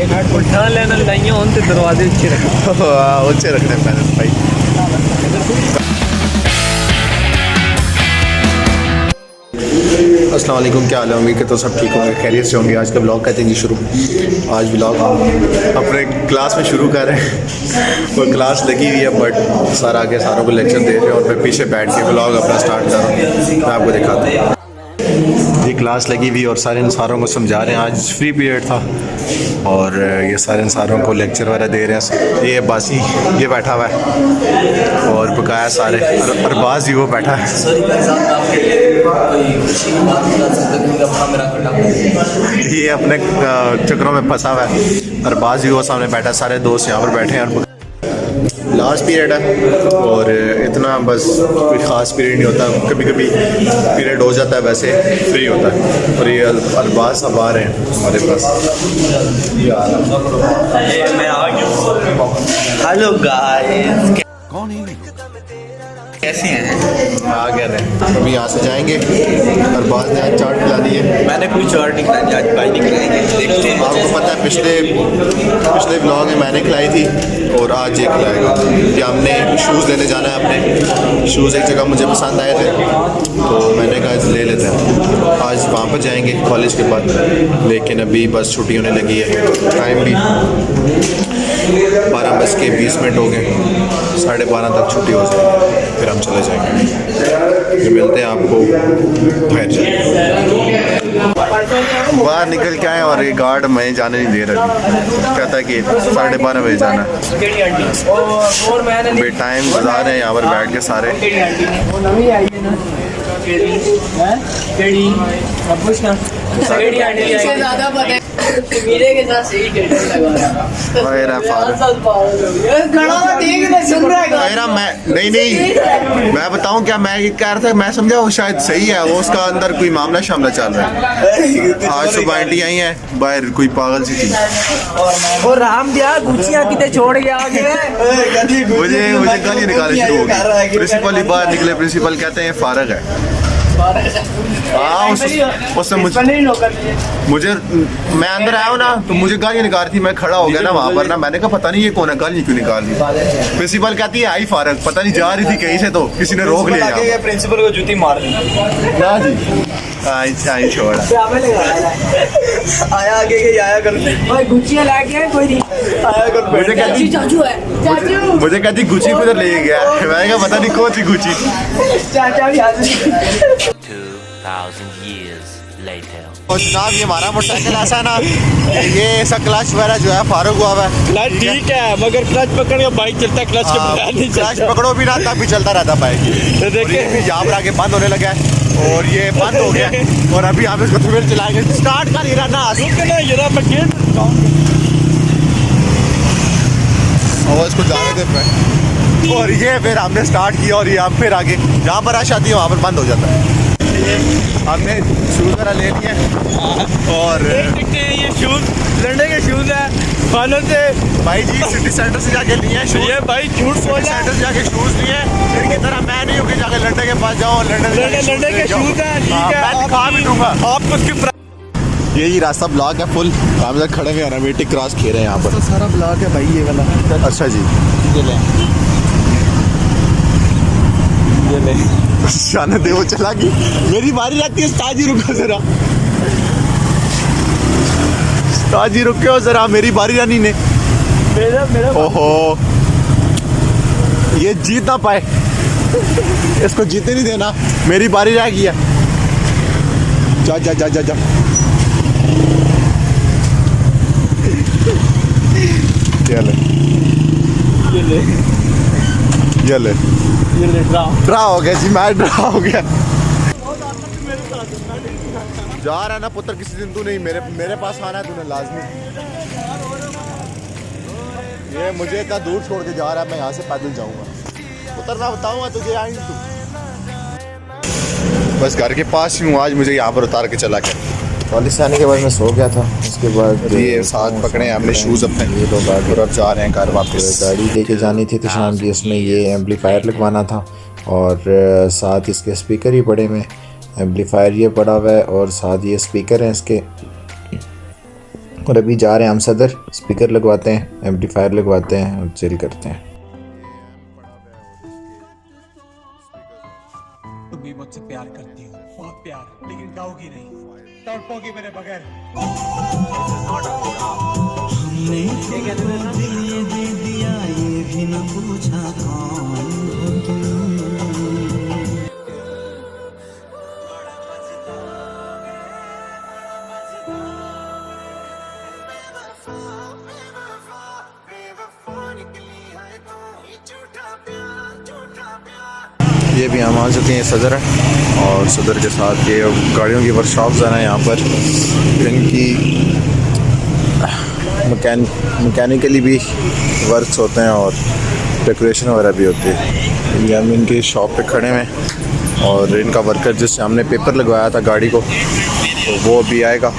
उठा लेना लाइयां होन ते दरवाजे ऊंचे रखो। हाँ ऊंचे रखने पैनल भाई। अस्सलाम वालेकुम, क्या हाल है? उम्मीद करता हूँ सब ठीक होंगे, खैरियत से होंगे। आज का ब्लॉग कहते हैं जी शुरू। आज ब्लॉग अपने क्लास में शुरू कर रहे हैं और क्लास लगी हुई है बट सर आगे सारों को लेक्चर दे रहे हैं और मैं पीछे बैठ के ब्लॉग अपना स्टार्ट कर रहा हूँ। मैं आपको दिखाता हूँ, ये क्लास लगी हुई और सारे इंसारों को समझा रहे हैं। आज फ्री पीरियड था और ये सारे इंसारों को लेक्चर वगैरह दे रहे हैं। ये बासी ये बैठा हुआ है और बकाया सारे अरबाज ही वो बैठा है। ये अपने चक्रों में फंसा हुआ है। अरबाज ही वो सामने बैठा है, सारे दोस्त यहाँ पर बैठे हैं। लास्ट पीरियड है और इतना बस कोई ख़ास पीरियड नहीं होता, कभी कभी पीरियड हो जाता है, वैसे फ्री होता है। और ये अरबाज सब आ रहे हैं हमारे पास। हेलो गाइस, कौन है? कैसे हैं? आ गए थे अभी यहाँ से जाएंगे। अरबाज ने आज चाट खिला दी है। मैंने कोई चाट नहीं खिलाई, आज भाई नहीं खिलाएंगे। देखते हैं। आपको पता है पिछले ब्लॉग में मैंने खिलाई थी और आज ये खिलाएगा। कि हमने शूज़ लेने जाना है, अपने शूज़ एक जगह मुझे पसंद आए थे तो मैंने कहा ले लेते हैं। आज वहाँ पर जाएंगे कॉलेज के बाद, लेकिन अभी बस छुट्टी होने लगी है। टाइम भी 12:20 हो गए, 12:30 तक छुट्टी हो जाएगी, फिर हम चले जाएंगे। फिर मिलते हैं आपको घर जाए। बाहर निकल के आए और ये गार्ड मैं जाने नहीं दे रहा, कहता है कि 12:30 बजे जाना है। बे टाइम गुजार रहे हैं यहाँ पर बैठ के सारे। नहीं मैं बताऊं क्या, मैं ये कह रहा था, मैं समझा वो शायद सही है, वो उसका अंदर कोई मामला शामला चल रहा है। आज सुबह आंटी आई है बाहर, कोई पागल सी थी। और राम दिया गुचियां कितने छोड़ के आ गए। मुझे गाली निकालनी शुरू हो गई। प्रिंसिपल ही बाहर निकले, प्रिंसिपल कहते हैं फारग है। हाँ उससे मुझे मैं अंदर आया हूँ ना तो मुझे गाली निकाल थी। मैं खड़ा हो गया ना वहाँ पर ना, मैंने कहा पता नहीं ये कौन है, गाली क्यों निकाल दी। प्रिंसिपल कहती है आई फारग, पता नहीं जा रही थी कहीं से तो किसी ने रोक लिया। प्रिंसिपल को जूती मार दी ना जी। आई छोड़ा आया आगे के आया कर गुचियां लाके कोई नहीं आया कर। मुझे कहती चाचू है, मुझे कहती गुची किधर ले गया। मैंने कहा पता नहीं कौन सी गुची। चाचा भी हाजिर। 2000 years later. और जनाब ये हमारा मोटरसाइकिल ऐसा है ना, ये ऐसा क्लच वगैरह जो है फारूक हुआ है। क्लच ठीक है मगर क्लच पकड़ के बाइक चलता है, क्लच के बगैर नहीं क्लच चलता। पकड़ो भी ना तब भी चलता रहता बाइक। तो देखिए यहाँ पर आगे बंद होने लगा है और ये बंद हो गया और अभी आप इसको फिर चलाएंगे। स्टार्ट कर ही रहा ना, ये रहा मैं गेट और इसको जाने दे पे। और ये फिर हमने स्टार्ट किया और ये अब फिर आगे जहाँ पर आश आती है वहाँ पर बंद हो जाता है। हमने शूज़ वगैरह ले लिए और देखते हैं ये शूज लंडे के शूज है फानों से। भाई जी सिटी सेंटर से जाके लिए हैं शूज़। ये भाई झूठ सिटी बोला, सेंटर से जाके शूज़ लिए। फिर की तरह मैं नहीं होगी जाके लंडे के पास जाऊँ, लंडे के शूज है ठीक है, मैं दिखा भी दूंगा आपको उसकी यही रास्ता ब्लॉक है फुल। हम इधर खड़े हुए हैं, रोमेटिक क्रॉस खे रहे हैं यहाँ पर। सारा ब्लॉक है भाई ये वाला। अच्छा जी ये ले जाने दे, वो चला गई। मेरी बारी रहती है। ताजी रुको जरा, ताजी रुको जरा, मेरी बारी रानी ने। मेरा ओहो ये जीत ना पाए, इसको जीतने नहीं देना। मेरी बारी रह गई है। जा जा जा जा जा। ये ले ड्रा हो गया जी, मैं ड्रा हो गया। जा रहा है ना पुत्र, किसी दिन तू नहीं मेरे पास आना है तूने लाजमी। ये मुझे इतना दूर छोड़ के जा रहा है, मैं यहाँ से पैदल जाऊंगा। पुत्र मैं बताऊंगा तुझे, आई तू बस घर के पास ही हूँ। आज मुझे यहाँ पर उतार के चला गया। कॉलेज से आने के बाद मैं सो गया था। उसके बाद ये साथ पकड़े हमने शूज़ अपने, ये लोग आगे और अब जा रहे हैं घर वापस। गाड़ी लेके जानी थी तो शाम की, उसमें ये एम्पलीफायर लगवाना था और साथ इसके स्पीकर ही पड़े हुए। एम्पलीफायर ये पड़ा हुआ है और साथ ये स्पीकर हैं इसके। और अभी जा रहे हैं हम सदर, स्पीकर लगवाते हैं, एम्पलीफायर लगवाते हैं और चिल करते हैं। तुम भी मुझसे प्यार करती हो, बहुत प्यार, लेकिन गाओगी नहीं, तड़पोगी मेरे बगैर। हमने दिल दे दिया, ये भी न पूछा कौन हो तुम। ये भी हम आ चुके हैं, सदर है और सदर के साथ ये गाड़ियों की वर्कशॉप्स हैं यहाँ पर। इनकी मैकेनिकली भी वर्क्स होते हैं और डेकोरेशन वगैरह भी होती है। ये हम इनकी शॉप पे खड़े हैं और इनका वर्कर जिससे हमने पेपर लगवाया था गाड़ी को, तो वो अभी आएगा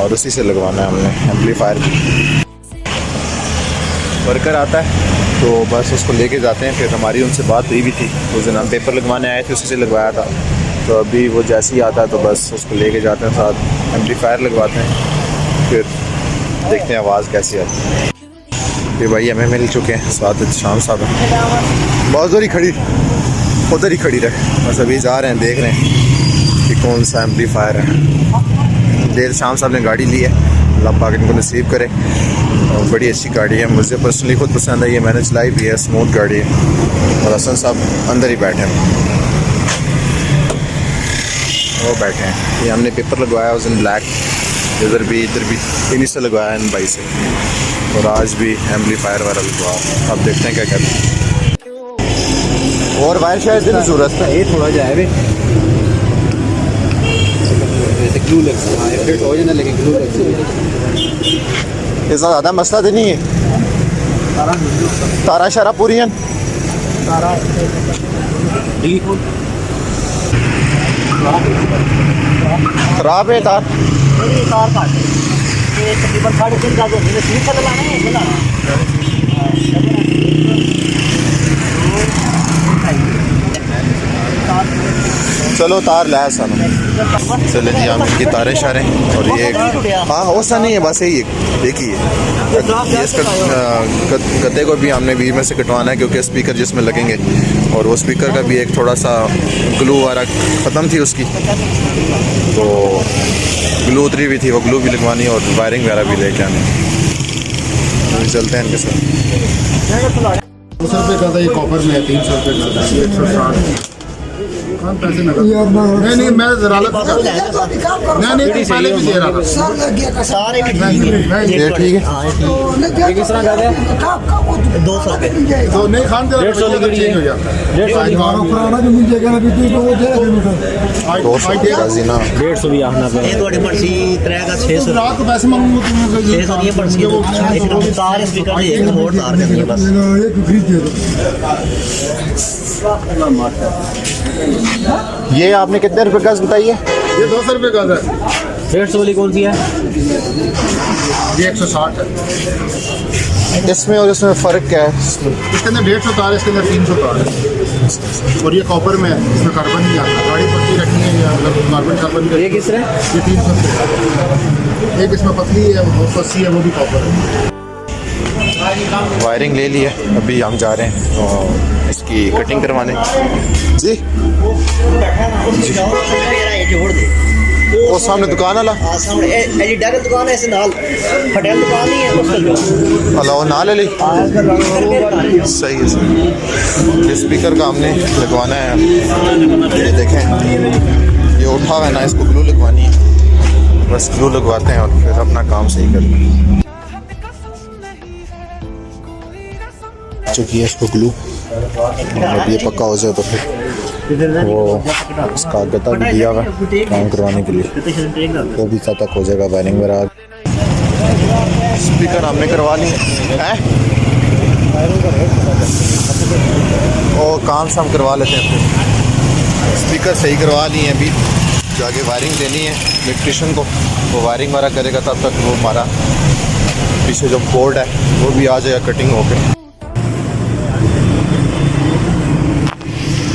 और उसी से लगवाना है हमने एम्पलीफायर। वर्कर आता है तो बस उसको लेके जाते हैं। फिर हमारी उनसे बात हुई भी थी, उस दिन हम पेपर लगवाने आए थे, उसी से लगवाया था। तो अभी वो जैसे ही आता है तो बस उसको लेके जाते हैं, साथ एम्पलीफायर लगवाते हैं, फिर देखते हैं आवाज़ कैसी आती है। फिर भाई हमें मिल चुके हैं, साथ शाम साहब हैं, बहुत दूर ही खड़ी, उधर ही खड़ी रहे, बस अभी जा रहे हैं, देख रहे हैं कि कौन सा एम्पलीफायर है। देर शाम साहब ने गाड़ी ली है, अल्लाह पाक इनको नसीब करे। और बड़ी अच्छी गाड़ी है, मुझे पर्सनली खुद पसंद है, ये मैंने चलाई भी है, स्मूथ गाड़ी है। और हसन साहब अंदर ही बैठे हैं, वो बैठे हैं। ये हमने पेपर लगवाया उस दिन ब्लैक, इधर भी इन्हीं से लगवाया इन भाई से, और आज भी एम्पलीफायर वाला लगवाया। अब देखते हैं क्या कहते हैं। और वायर शायद की ज़रूरत है, ये थोड़ा जाए वे ग्लू लग सकता है, फिर हो जाना, लेकिन ग्लू लग सकता है। इसका ज़्यादा मसला तो नहीं है, तारा शारा पूरी हैं, खराब है तार। तकरीबन 3.5 का जो स्लीप का लाना है चलो तार लाया सन, चले जी हम इनकी तारें शारें। और ये हाँ वैसा नहीं है, बस यही देखिए ये इसका गद्दे को भी हमने बीच में से कटवाना है, क्योंकि स्पीकर जिसमें लगेंगे, और वो स्पीकर का भी एक थोड़ा सा ग्लू वगैरह ख़त्म थी उसकी, तो ग्लू उतरी भी थी, वो ग्लू भी लगवानी और वायरिंग वगैरह भी लेके आनी। चलते हैं इनके साथ। 200 रुपये का था ये, कॉपर में है 300 रुपये का था, 160 पैसे नहीं मैं जरालत नहीं पहले भी दे रहा था सारे भी ये ठीक है। ये किस तरह का है? 200 रुपये तो नहीं खान दे 150 चेंज हो जाता 150 भी आना पे ये थोड़ी पर्ची 3 का 600 रात को पैसे मांगूंगा तुम्हें 600 नहीं पर्ची वो एक सारे स्पीकर एक और तार करनी है बस। ये आपने कितने रुपए का बताई है? ये 200 रुपये का था। 150 वाली कौन सी है? ये 160 है। इसमें और इसमें फ़र्क क्या है? इसके अंदर 150 तार है, इसके अंदर 300 तार है, और ये कॉपर में है, इसमें कार्बन नहीं आता। गाड़ी पतली रखनी है या मतलब कार्बन ये किस तरह? ये 300 रुपये। एक इसमें पतली है, वो 280 है, वो भी कॉपर है। वायरिंग ले ली है, अभी हम जा रहे हैं और इसकी कटिंग करवाने। जी जोड़ दे वो सामने दुकान वाला सामने एडिडा की दुकान है, ऐसे नाल पटेल दुकान नहीं है उसका अलावा ना ले ली। सही है सही। ये स्पीकर का हमने लगवाना है, ये देखें ये उठा हुआ है ना, इसको ग्लू लगवानी है, बस ग्लू लगवाते हैं और फिर अपना काम सही करते हैं। चुकी है इसको ग्लू, अब ये पक्का हो जाए तो फिर वो इसका गद्दा भी दिया हुआ काम करवाने के लिए, वो भी कब तक हो जाएगा वायरिंग वगैरह। स्पीकर हमने करवा ली है, और काम से हम करवा लेते हैं। फिर स्पीकर सही करवा लिए हैं, अभी जाके वायरिंग देनी है इलेक्ट्रिशियन को, वो वायरिंग वगैरह करेगा, तब तक वो हमारा पीछे जो बोर्ड है वो भी आ जाएगा कटिंग होकर।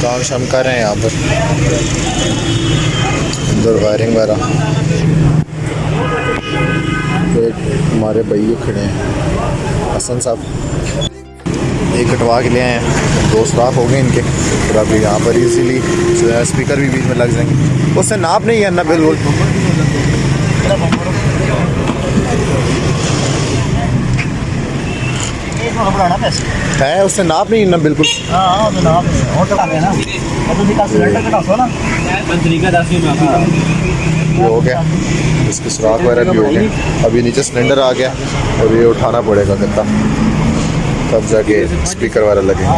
काम शाम कर रहे हैं यहाँ पर, अंदर वायरिंग वगैरह हमारे भैया खड़े हैं, हसन साहब ये कटवा के ले आए हैं, 2 सुराख हो गए इनके। फिर अभी यहाँ पर इजीली स्पीकर भी बीच में लग जाएंगे। उससे नाप नहीं है ना बिल्कुल, है उससे नाप नहीं है ना बिल्कुल। ये हो गया, इसके सुराख वगैरह भी हो गए। अभी नीचे सिलेंडर आ गया और ये उठाना पड़ेगा गद्दा, तब जाके स्पीकर वगैरह लगेंगे।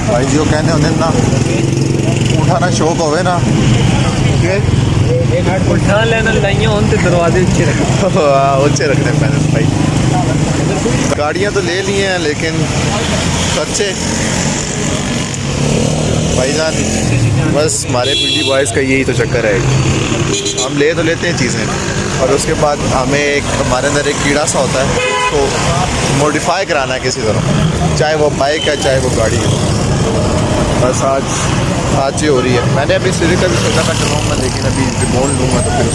भाई जो कहने होंगे ना, उठाना शौक होवे ना उठा लेना लाइयां होन ते दरवाजे ऊंचे रख ऊंचे रखने पैने भाई। गाड़ियाँ तो ले ली हैं लेकिन खर्चे भाईजान, बस हमारे पीटी बॉयज़ का यही तो चक्कर है। हम ले तो लेते हैं चीज़ें और उसके बाद हमें हमारे अंदर एक कीड़ा सा होता है, तो मॉडिफाई कराना है किसी तरह, चाहे वो बाइक है चाहे वो गाड़ी है। बस आज ये हो रही है। मैंने अभी सिरे का भी सोचा था चलाऊँगा, लेकिन अभी रिमोट लूँगा तो फिर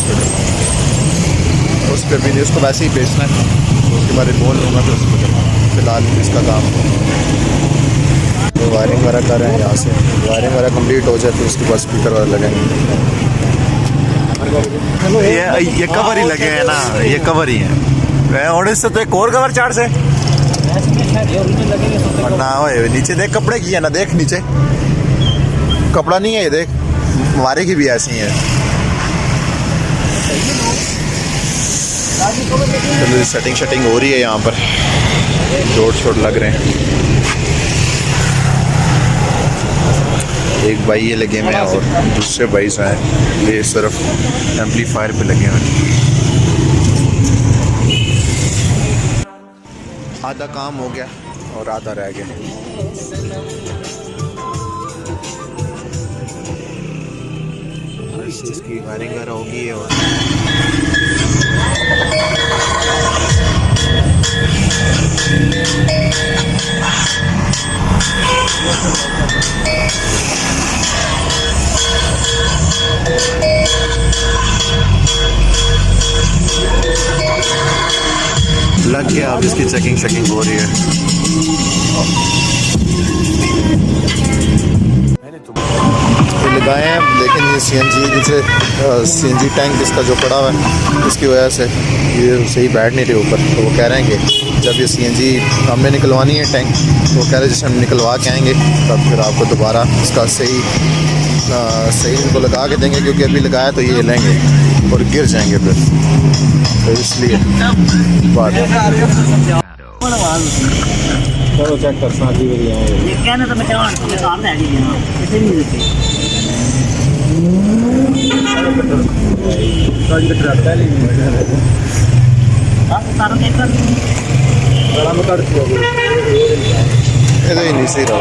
उस पर भी नहीं, उसको वैसे ही बेचना है, तो उसके बाद रिमोट लूँगा तो उसको चलाऊँगा। फिलहाल इसका काम तो वायरिंग वगैरह कर रहे हैं। यहाँ से वायरिंग वगैरह कंप्लीट हो जाए तो उसके बाद स्पीकर वगैरह लगेंगे। ये कवर ही लगे हैं ना, ये कवर ही है। और इससे तो एक और कवर चार से ना हो, नीचे देख कपड़े की है ना, देख नीचे कपड़ा नहीं है, ये देख हमारे की भी ऐसी है। चलो सेटिंग हो रही है यहाँ पर, जोड़ लग रहे हैं। एक भाई ये लगे हुए हैं और दूसरे भाई जो हैं ये सिर्फ एम्पलीफायर पे लगे हुए हैं। आधा काम हो गया और आधा रह गया। इसकी वायरिंग वगैरह होगी और लग गया। अब इसकी चेकिंग हो रही है। ये लगाए हैं, लेकिन ये CNG टैंक इसका जो पड़ा हुआ है इसकी वजह से ये सही बैठ नहीं रहे ऊपर। तो वो कह रहे हैं कि जब ये CNG हमने निकलवानी है टैंक, तो वो कह रहे हैं जैसे हम निकलवा के आएंगे तब फिर आपको दोबारा इसका सही इनको लगा के देंगे, क्योंकि अभी लगाया तो ये लेंगे और गिर जाएंगे फिर, तो इसलिए बात चलो चेक कर सादी वाली है। ये कहने तो मैं सामने है जी ना, इसे नहीं देते ऐसे ही नहीं सही रहा।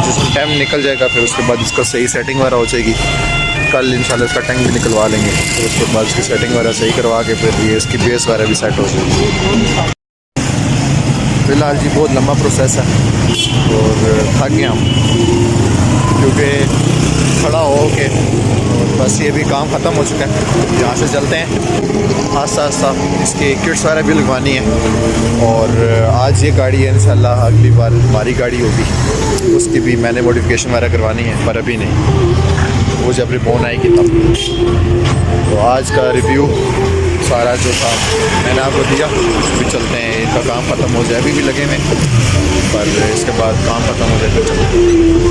जिसमें टाइम निकल जाएगा फिर उसके बाद इसका सही सेटिंग वगैरह हो जाएगी। कल इंशाल्लाह इसका टैंक भी निकलवा लेंगे, फिर उसके बाद इसकी सेटिंग वगैरह सही करवा के फिर ये इसकी बेस वगैरह भी सेट हो जाएगी। फिलहाल जी बहुत लंबा प्रोसेस है और थक गया हम, क्योंकि खड़ा हो के बस ये भी काम ख़त्म हो चुका है। यहाँ से चलते हैं आस्ता इसकी किट्स वगैरह भी लगवानी है। और आज ये गाड़ी है, इंशाल्लाह अगली बार हमारी गाड़ी होगी उसकी भी मैंने मॉडिफिकेशन वगैरह करवानी है, पर अभी नहीं, वो जब रिपोर्ट आएगी तब। तो आज का रिव्यू सारा जो था मैंने आपको दिया। अभी चलते हैं, इनका काम ख़त्म हो जाए, अभी भी लगे हुए, पर इसके बाद काम ख़त्म हो जाए तो चलते हैं।